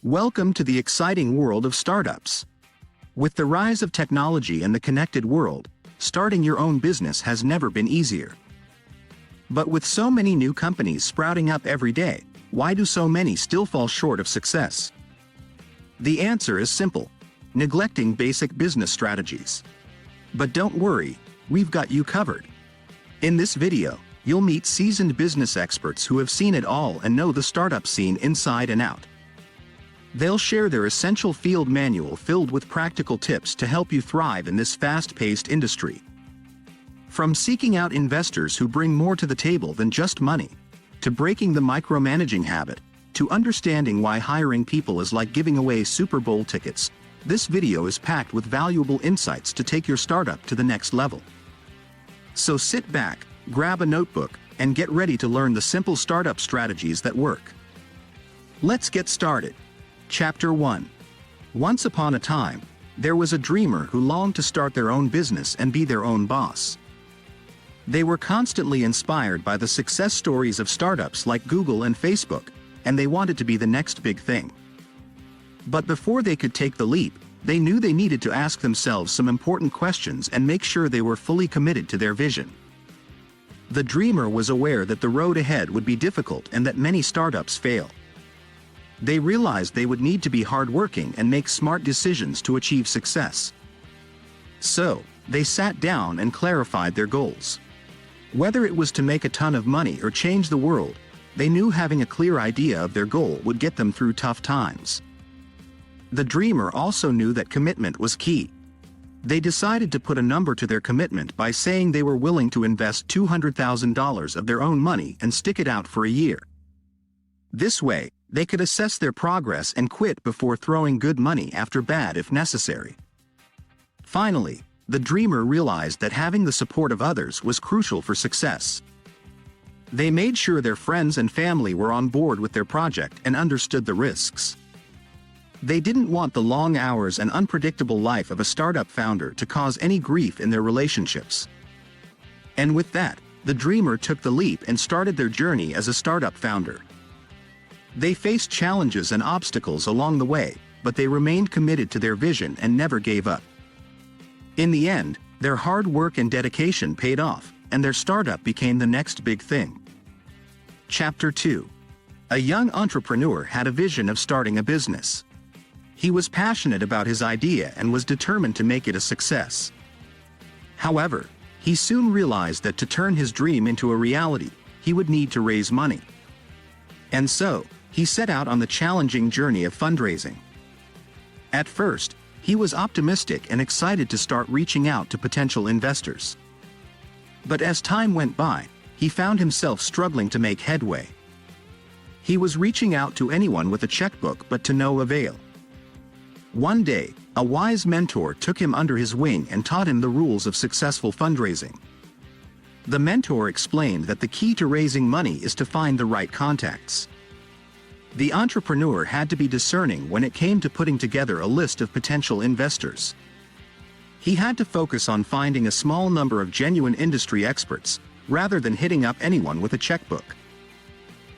Welcome to the exciting world of startups. With the rise of technology and the connected world, starting your own business has never been easier. But with so many new companies sprouting up every day, why do so many still fall short of success? The answer is simple: neglecting basic business strategies. But don't worry, we've got you covered. In this video, you'll meet seasoned business experts who have seen it all and know the startup scene inside and out. They'll share their essential field manual filled with practical tips to help you thrive in this fast-paced industry. From seeking out investors who bring more to the table than just money, to breaking the micromanaging habit, to understanding why hiring people is like giving away Super Bowl tickets, this video is packed with valuable insights to take your startup to the next level. So sit back, grab a notebook, and get ready to learn the simple startup strategies that work. Let's get started. Chapter 1. Once upon a time, there was a dreamer who longed to start their own business and be their own boss. They were constantly inspired by the success stories of startups like Google and Facebook, and they wanted to be the next big thing. But before they could take the leap, they knew they needed to ask themselves some important questions and make sure they were fully committed to their vision. The dreamer was aware that the road ahead would be difficult and that many startups fail. They realized they would need to be hardworking and make smart decisions to achieve success. So, they sat down and clarified their goals. Whether it was to make a ton of money or change the world, they knew having a clear idea of their goal would get them through tough times. The dreamer also knew that commitment was key. They decided to put a number to their commitment by saying they were willing to invest $200,000 of their own money and stick it out for a year. This way, they could assess their progress and quit before throwing good money after bad if necessary. Finally, the dreamer realized that having the support of others was crucial for success. They made sure their friends and family were on board with their project and understood the risks. They didn't want the long hours and unpredictable life of a startup founder to cause any grief in their relationships. And with that, the dreamer took the leap and started their journey as a startup founder. They faced challenges and obstacles along the way, but they remained committed to their vision and never gave up. In the end, their hard work and dedication paid off, and their startup became the next big thing. Chapter 2. A young entrepreneur had a vision of starting a business. He was passionate about his idea and was determined to make it a success. However, he soon realized that to turn his dream into a reality, he would need to raise money. And so, he set out on the challenging journey of fundraising. At first, he was optimistic and excited to start reaching out to potential investors. But as time went by, he found himself struggling to make headway. He was reaching out to anyone with a checkbook but to no avail. One day, a wise mentor took him under his wing and taught him the rules of successful fundraising. The mentor explained that the key to raising money is to find the right contacts. The entrepreneur had to be discerning when it came to putting together a list of potential investors. He had to focus on finding a small number of genuine industry experts, rather than hitting up anyone with a checkbook.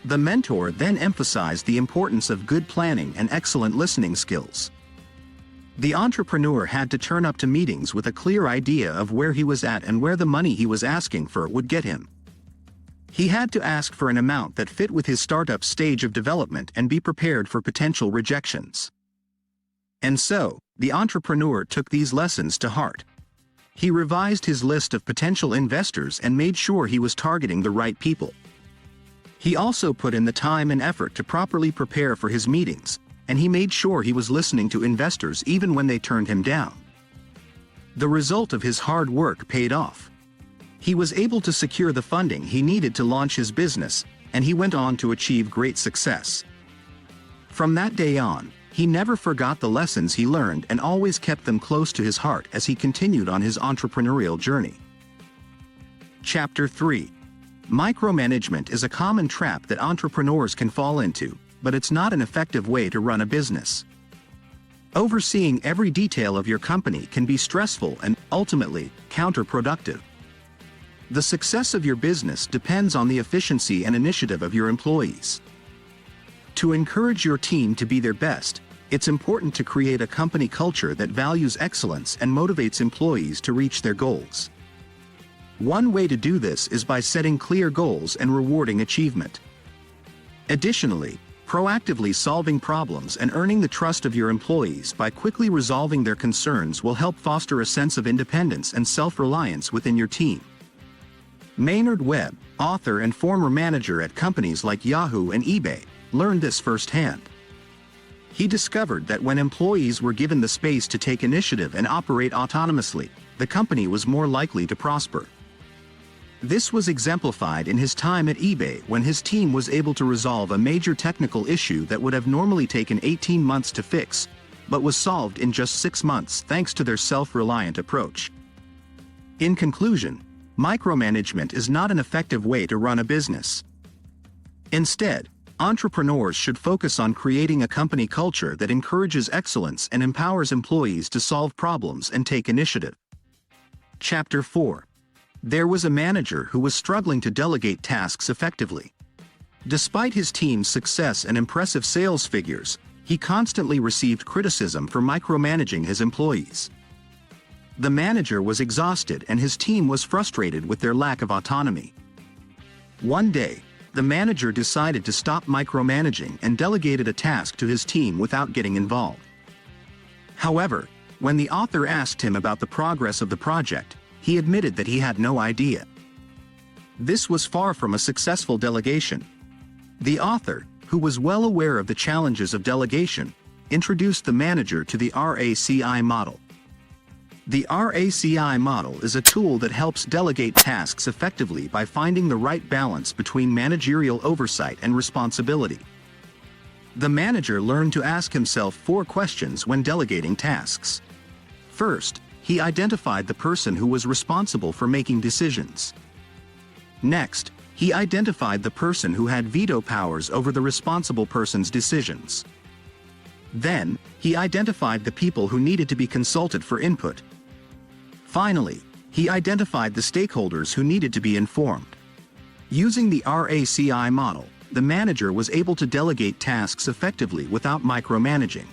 The mentor then emphasized the importance of good planning and excellent listening skills. The entrepreneur had to turn up to meetings with a clear idea of where he was at and where the money he was asking for would get him. He had to ask for an amount that fit with his startup stage of development and be prepared for potential rejections. And so, the entrepreneur took these lessons to heart. He revised his list of potential investors and made sure he was targeting the right people. He also put in the time and effort to properly prepare for his meetings, and he made sure he was listening to investors even when they turned him down. The result of his hard work paid off. He was able to secure the funding he needed to launch his business, and he went on to achieve great success. From that day on, he never forgot the lessons he learned and always kept them close to his heart as he continued on his entrepreneurial journey. Chapter 3. Micromanagement is a common trap that entrepreneurs can fall into, but it's not an effective way to run a business. Overseeing every detail of your company can be stressful and, ultimately, counterproductive. The success of your business depends on the efficiency and initiative of your employees. To encourage your team to be their best, it's important to create a company culture that values excellence and motivates employees to reach their goals. One way to do this is by setting clear goals and rewarding achievement. Additionally, proactively solving problems and earning the trust of your employees by quickly resolving their concerns will help foster a sense of independence and self-reliance within your team. Maynard Webb, author and former manager at companies like Yahoo and eBay, learned this firsthand. He discovered that when employees were given the space to take initiative and operate autonomously, the company was more likely to prosper. This was exemplified in his time at eBay when his team was able to resolve a major technical issue that would have normally taken 18 months to fix, but was solved in just 6 months thanks to their self-reliant approach. In conclusion, micromanagement is not an effective way to run a business. Instead, entrepreneurs should focus on creating a company culture that encourages excellence and empowers employees to solve problems and take initiative. Chapter 4. There was a manager who was struggling to delegate tasks effectively. Despite his team's success and impressive sales figures, he constantly received criticism for micromanaging his employees. The manager was exhausted and his team was frustrated with their lack of autonomy. One day, the manager decided to stop micromanaging and delegated a task to his team without getting involved. However, when the author asked him about the progress of the project, he admitted that he had no idea. This was far from a successful delegation. The author, who was well aware of the challenges of delegation, introduced the manager to the RACI model. The RACI model is a tool that helps delegate tasks effectively by finding the right balance between managerial oversight and responsibility. The manager learned to ask himself 4 questions when delegating tasks. First, he identified the person who was responsible for making decisions. Next, he identified the person who had veto powers over the responsible person's decisions. Then, he identified the people who needed to be consulted for input. Finally, he identified the stakeholders who needed to be informed. Using the RACI model, the manager was able to delegate tasks effectively without micromanaging.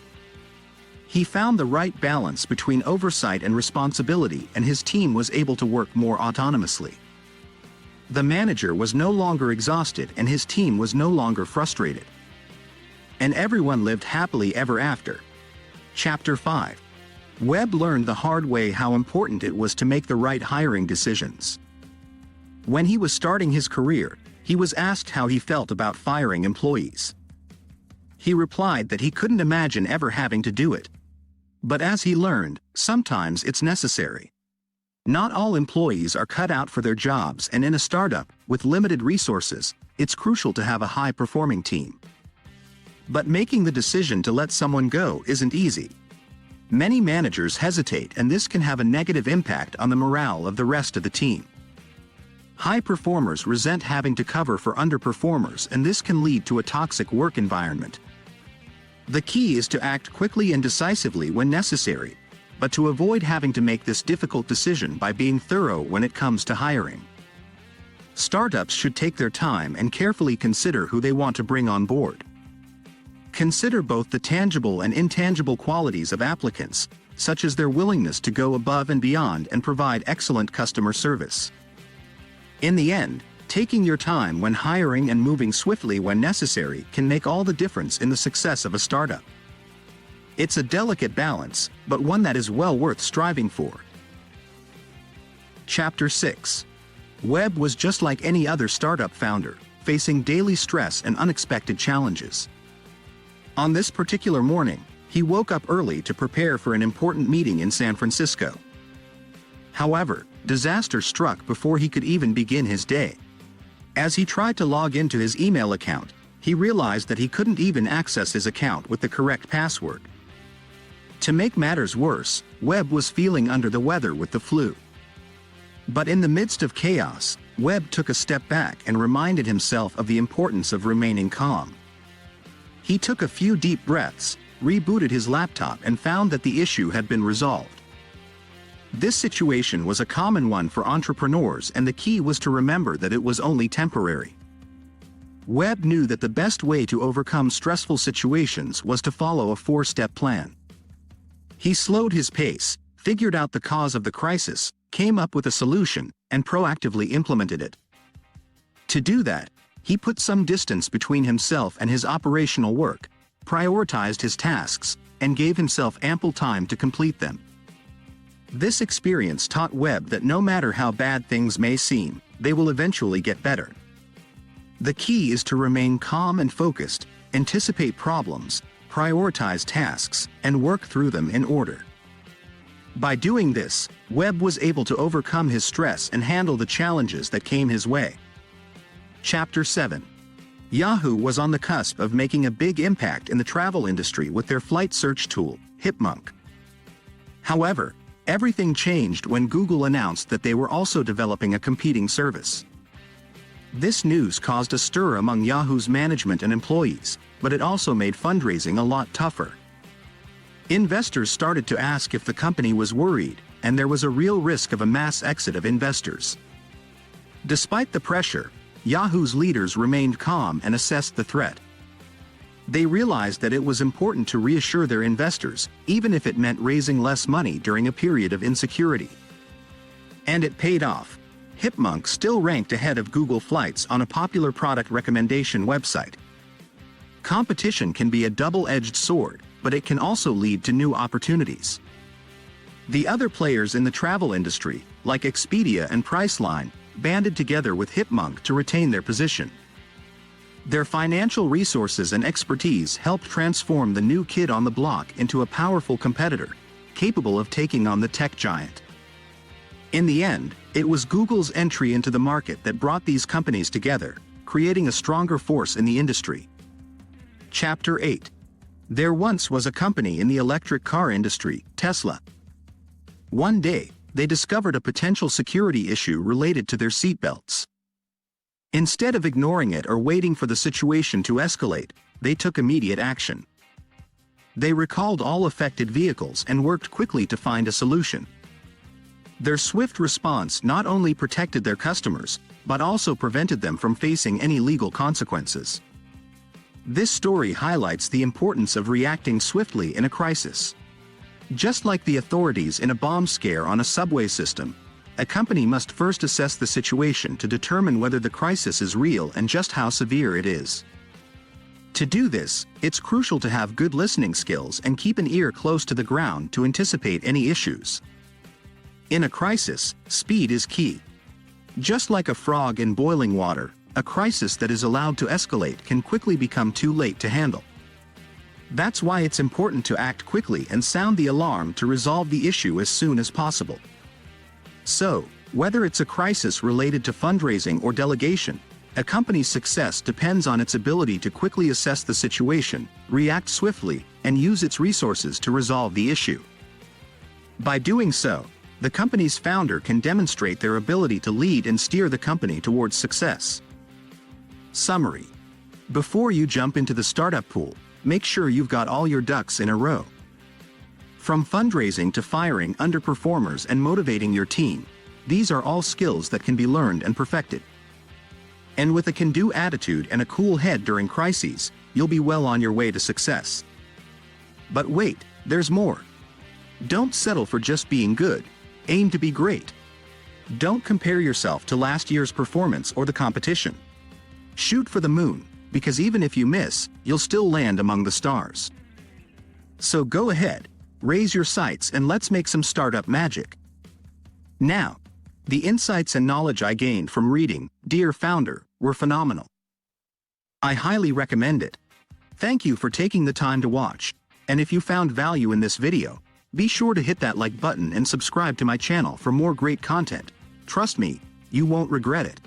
He found the right balance between oversight and responsibility, and his team was able to work more autonomously. The manager was no longer exhausted and his team was no longer frustrated. And everyone lived happily ever after. Chapter 5. Webb learned the hard way how important it was to make the right hiring decisions. When he was starting his career, he was asked how he felt about firing employees. He replied that he couldn't imagine ever having to do it. But as he learned, sometimes it's necessary. Not all employees are cut out for their jobs, and in a startup, with limited resources, it's crucial to have a high-performing team. But making the decision to let someone go isn't easy. Many managers hesitate, and this can have a negative impact on the morale of the rest of the team. High performers resent having to cover for underperformers, and this can lead to a toxic work environment. The key is to act quickly and decisively when necessary, but to avoid having to make this difficult decision by being thorough when it comes to hiring. Startups should take their time and carefully consider who they want to bring on board. Consider both the tangible and intangible qualities of applicants, such as their willingness to go above and beyond and provide excellent customer service. In the end, taking your time when hiring and moving swiftly when necessary can make all the difference in the success of a startup. It's a delicate balance, but one that is well worth striving for. Chapter 6. Webb was just like any other startup founder, facing daily stress and unexpected challenges. On this particular morning, he woke up early to prepare for an important meeting in San Francisco. However, disaster struck before he could even begin his day. As he tried to log into his email account, he realized that he couldn't even access his account with the correct password. To make matters worse, Webb was feeling under the weather with the flu. But in the midst of chaos, Webb took a step back and reminded himself of the importance of remaining calm. He took a few deep breaths, rebooted his laptop, and found that the issue had been resolved. This situation was a common one for entrepreneurs, and the key was to remember that it was only temporary. Webb knew that the best way to overcome stressful situations was to follow a 4-step plan. He slowed his pace, figured out the cause of the crisis, came up with a solution, and proactively implemented it. To do that, he put some distance between himself and his operational work, prioritized his tasks, and gave himself ample time to complete them. This experience taught Webb that no matter how bad things may seem, they will eventually get better. The key is to remain calm and focused, anticipate problems, prioritize tasks, and work through them in order. By doing this, Webb was able to overcome his stress and handle the challenges that came his way. Chapter 7. Yahoo was on the cusp of making a big impact in the travel industry with their flight search tool, Hipmunk. However, everything changed when Google announced that they were also developing a competing service. This news caused a stir among Yahoo's management and employees, but it also made fundraising a lot tougher. Investors started to ask if the company was worried, and there was a real risk of a mass exit of investors. Despite the pressure, Yahoo's leaders remained calm and assessed the threat. They realized that it was important to reassure their investors, even if it meant raising less money during a period of insecurity. And it paid off. Hipmunk still ranked ahead of Google Flights on a popular product recommendation website. Competition can be a double-edged sword, but it can also lead to new opportunities. The other players in the travel industry, like Expedia and Priceline, banded together with Hipmunk to retain their position. Their financial resources and expertise helped transform the new kid on the block into a powerful competitor, capable of taking on the tech giant. In the end, it was Google's entry into the market that brought these companies together, creating a stronger force in the industry. Chapter 8. There once was a company in the electric car industry, Tesla. One day, they discovered a potential security issue related to their seatbelts. Instead of ignoring it or waiting for the situation to escalate, they took immediate action. They recalled all affected vehicles and worked quickly to find a solution. Their swift response not only protected their customers, but also prevented them from facing any legal consequences. This story highlights the importance of reacting swiftly in a crisis. Just like the authorities in a bomb scare on a subway system, a company must first assess the situation to determine whether the crisis is real and just how severe it is. To do this, it's crucial to have good listening skills and keep an ear close to the ground to anticipate any issues. In a crisis, speed is key. Just like a frog in boiling water, a crisis that is allowed to escalate can quickly become too late to handle. That's why it's important to act quickly and sound the alarm to resolve the issue as soon as possible. So, whether it's a crisis related to fundraising or delegation, a company's success depends on its ability to quickly assess the situation, react swiftly, and use its resources to resolve the issue. By doing so, the company's founder can demonstrate their ability to lead and steer the company towards success. Summary. Before you jump into the startup pool, make sure you've got all your ducks in a row. From fundraising to firing underperformers and motivating your team, these are all skills that can be learned and perfected. And with a can-do attitude and a cool head during crises, you'll be well on your way to success. But wait, there's more. Don't settle for just being good. Aim to be great. Don't compare yourself to last year's performance or the competition. Shoot for the moon, because even if you miss, you'll still land among the stars. So go ahead, raise your sights and let's make some startup magic. Now, the insights and knowledge I gained from reading Dear Founder were phenomenal. I highly recommend it. Thank you for taking the time to watch, and if you found value in this video, be sure to hit that like button and subscribe to my channel for more great content. Trust me, you won't regret it.